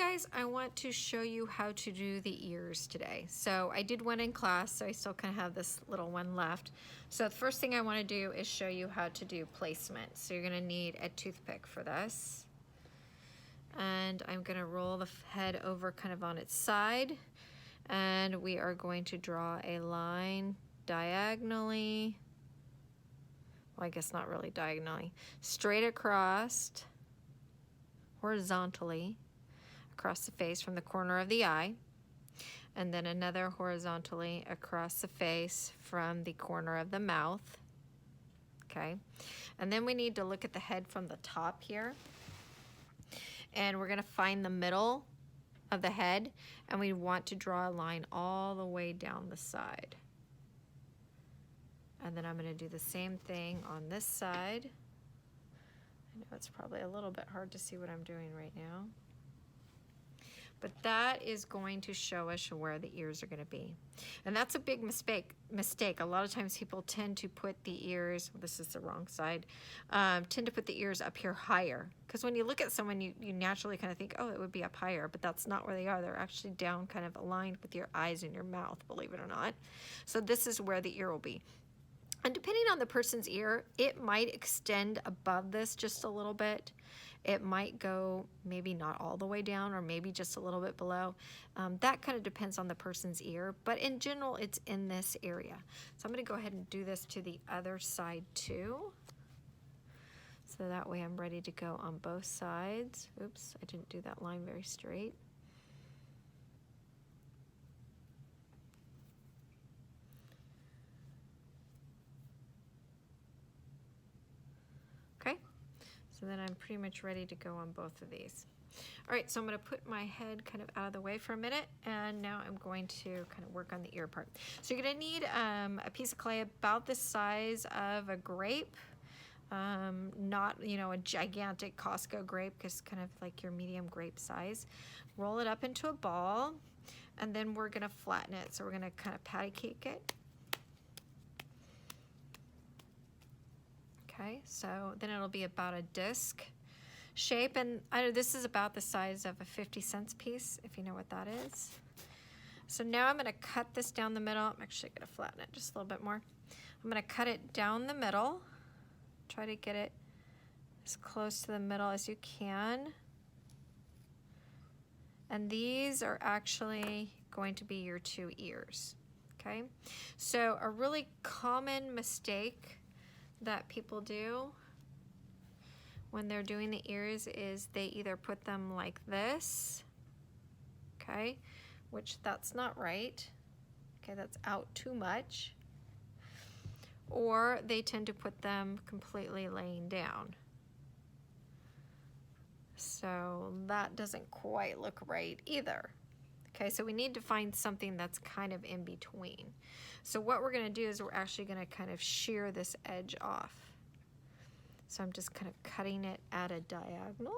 guys, I want to show you how to do the ears today. So I did one in class, so I still kind of have this little one left. So the first thing I want to do is show you how to do placement. So you're going to need a toothpick for this. And I'm going to roll the head over kind of on its side. And we are going to draw a line diagonally. Well, I guess not really diagonally. Straight across, horizontally, across the face from the corner of the eye, and then another horizontally across the face from the corner of the mouth. Okay, and then we need to look at the head from the top here, and we're going to find the middle of the head, and we want to draw a line all the way down the side. And then I'm going to do the same thing on this side. I know it's probably a little bit hard to see what I'm doing right now. But that is going to show us where the ears are going to be. And that's a big mistake. A lot of times people tend to put the ears, this is the wrong side, tend to put the ears up here higher. Because when you look at someone, you naturally kind of think, oh, it would be up higher, but that's not where they are. They're actually down kind of aligned with your eyes and your mouth, believe it or not. So this is where the ear will be. And depending on the person's ear, it might extend above this just a little bit. It might go maybe not all the way down or maybe just a little bit below. That kind of depends on the person's ear, but in general, it's in this area. So I'm gonna go ahead and do this to the other side too. So that way I'm ready to go on both sides. Oops, I didn't do that line very straight. So then I'm pretty much ready to go on both of these. All right, so I'm going to put my head kind of out of the way for a minute, and now I'm going to kind of work on the ear part. So you're going to need a piece of clay about the size of a grape, not, you know, a gigantic Costco grape, just kind of like your medium grape size. Roll it up into a ball, and then we're going to flatten it. So we're going to kind of patty cake it. Okay, so then it'll be about a disc shape, and this is about the size of a 50-cent piece, if you know what that is. So now I'm going to cut this down the middle. I'm actually going to flatten it just a little bit more. I'm going to cut it down the middle. Try to get it as close to the middle as you can. And these are actually going to be your two ears. Okay, so a really common mistake that people do when they're doing the ears is they either put them like this, okay, which that's not right, okay, that's out too much, or they tend to put them completely laying down. So that doesn't quite look right either. Okay, so we need to find something that's kind of in between. So what we're going to do is we're actually going to kind of shear this edge off. So I'm just kind of cutting it at a diagonal.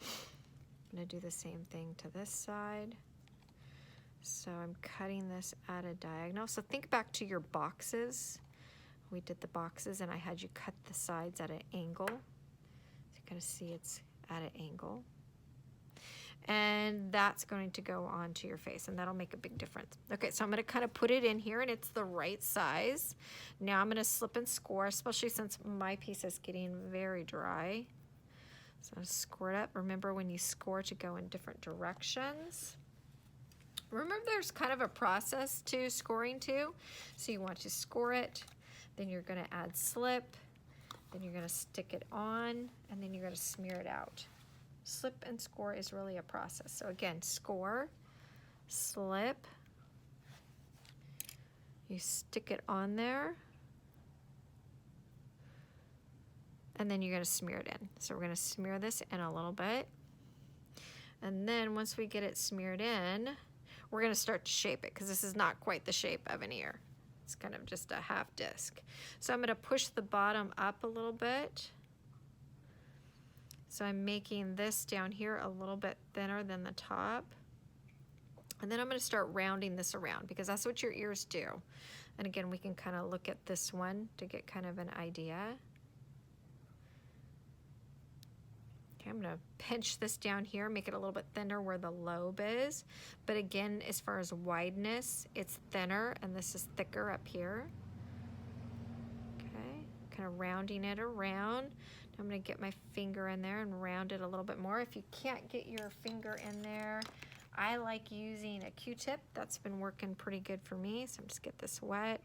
I'm going to do the same thing to this side. So I'm cutting this at a diagonal. So think back to your boxes. We did the boxes and I had you cut the sides at an angle. Going to see it's at an angle, and that's going to go onto your face, and that'll make a big difference. Okay, so I'm going to kind of put it in here, and it's the right size. Now I'm going to slip and score, especially since my piece is getting very dry. So I'm going to score it up. Remember, when you score, to go in different directions. Remember, there's kind of a process to scoring too. So you want to score it, then you're going to add slip. Then you're going to stick it on, and then you're going to smear it out. Slip and score is really a process. So again, score, slip, you stick it on there, and then you're going to smear it in. So we're going to smear this in a little bit. And then once we get it smeared in, we're going to start to shape it, because this is not quite the shape of an ear. It's kind of just a half disc. So I'm going to push the bottom up a little bit. So I'm making this down here a little bit thinner than the top. And then I'm going to start rounding this around, because that's what your ears do. And again, we can kind of look at this one to get kind of an idea. Okay, I'm gonna pinch this down here, make it a little bit thinner where the lobe is. But again, as far as wideness, it's thinner and this is thicker up here. Okay, kind of rounding it around. I'm gonna get my finger in there and round it a little bit more. If you can't get your finger in there, I like using a Q-tip. That's been working pretty good for me. So I'm just get this wet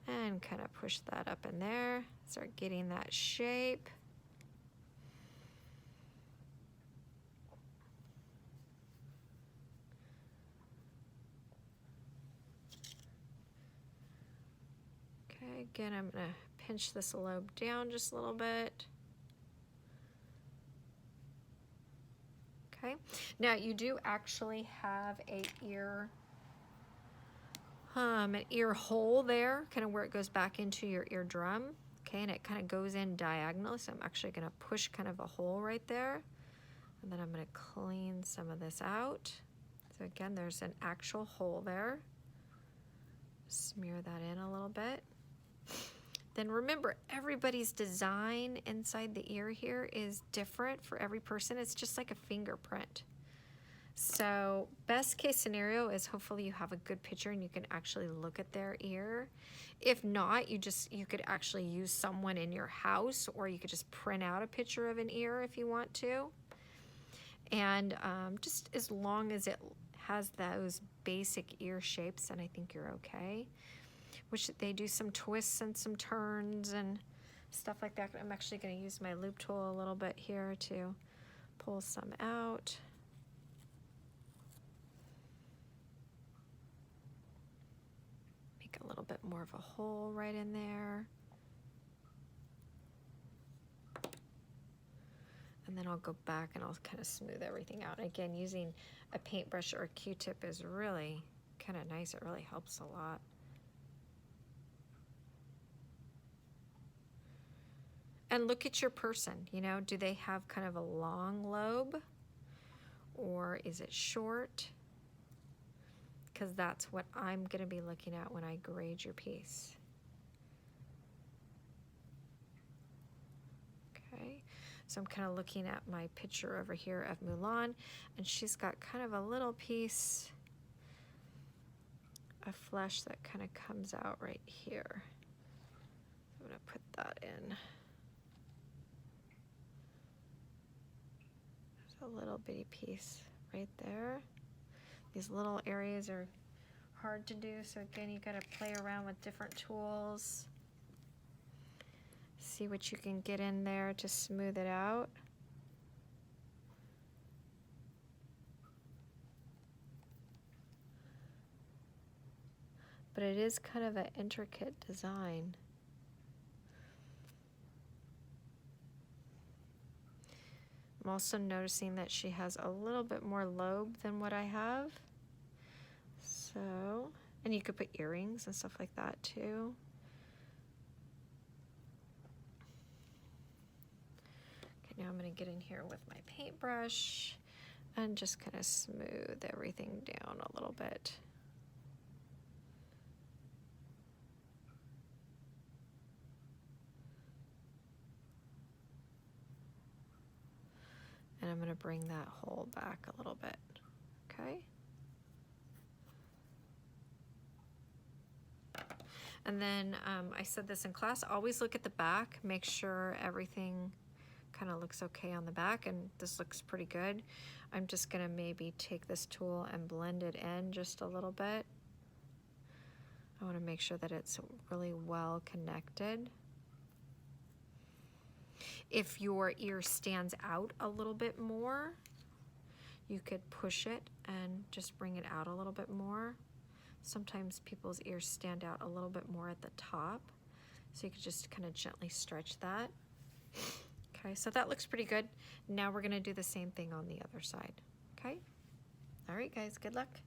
and kind of push that up in there. Start getting that shape. Okay, again, I'm gonna pinch this lobe down just a little bit. Okay, now you do actually have an ear hole there, kind of where it goes back into your eardrum. Okay, and it kind of goes in diagonally, so I'm actually gonna push kind of a hole right there. And then I'm gonna clean some of this out. So again, there's an actual hole there. Smear that in a little bit. Then remember, everybody's design inside the ear here is different for every person. It's just like a fingerprint. So best case scenario is hopefully you have a good picture and you can actually look at their ear. If not, you could actually use someone in your house, or you could just print out a picture of an ear if you want to. And just as long as it has those basic ear shapes, then I think you're okay. Which they do some twists and some turns and stuff like that. I'm actually going to use my loop tool a little bit here to pull some out. Make a little bit more of a hole right in there. And then I'll go back and I'll kind of smooth everything out. And again, using a paintbrush or a Q-tip is really kind of nice. It really helps a lot. And look at your person, you know, do they have kind of a long lobe or is it short? Because that's what I'm going to be looking at when I grade your piece. Okay, so I'm kind of looking at my picture over here of Mulan, and she's got kind of a little piece of flesh that kind of comes out right here. I'm going to put that in. A little bitty piece right there. These little areas are hard to do, so again, you got to play around with different tools. See what you can get in there to smooth it out. But it is kind of an intricate design. I'm also noticing that she has a little bit more lobe than what I have. So, and you could put earrings and stuff like that too. Okay, now I'm going to get in here with my paintbrush and just kind of smooth everything down a little bit. And I'm going to bring that hole back a little bit, okay? And then I said this in class, always look at the back, make sure everything kind of looks okay on the back, and this looks pretty good. I'm just going to maybe take this tool and blend it in just a little bit. I want to make sure that it's really well connected. If your ear stands out a little bit more, you could push it and just bring it out a little bit more. Sometimes people's ears stand out a little bit more at the top, so you could just kind of gently stretch that. Okay, so that looks pretty good. Now we're going to do the same thing on the other side. Okay? All right, guys, good luck.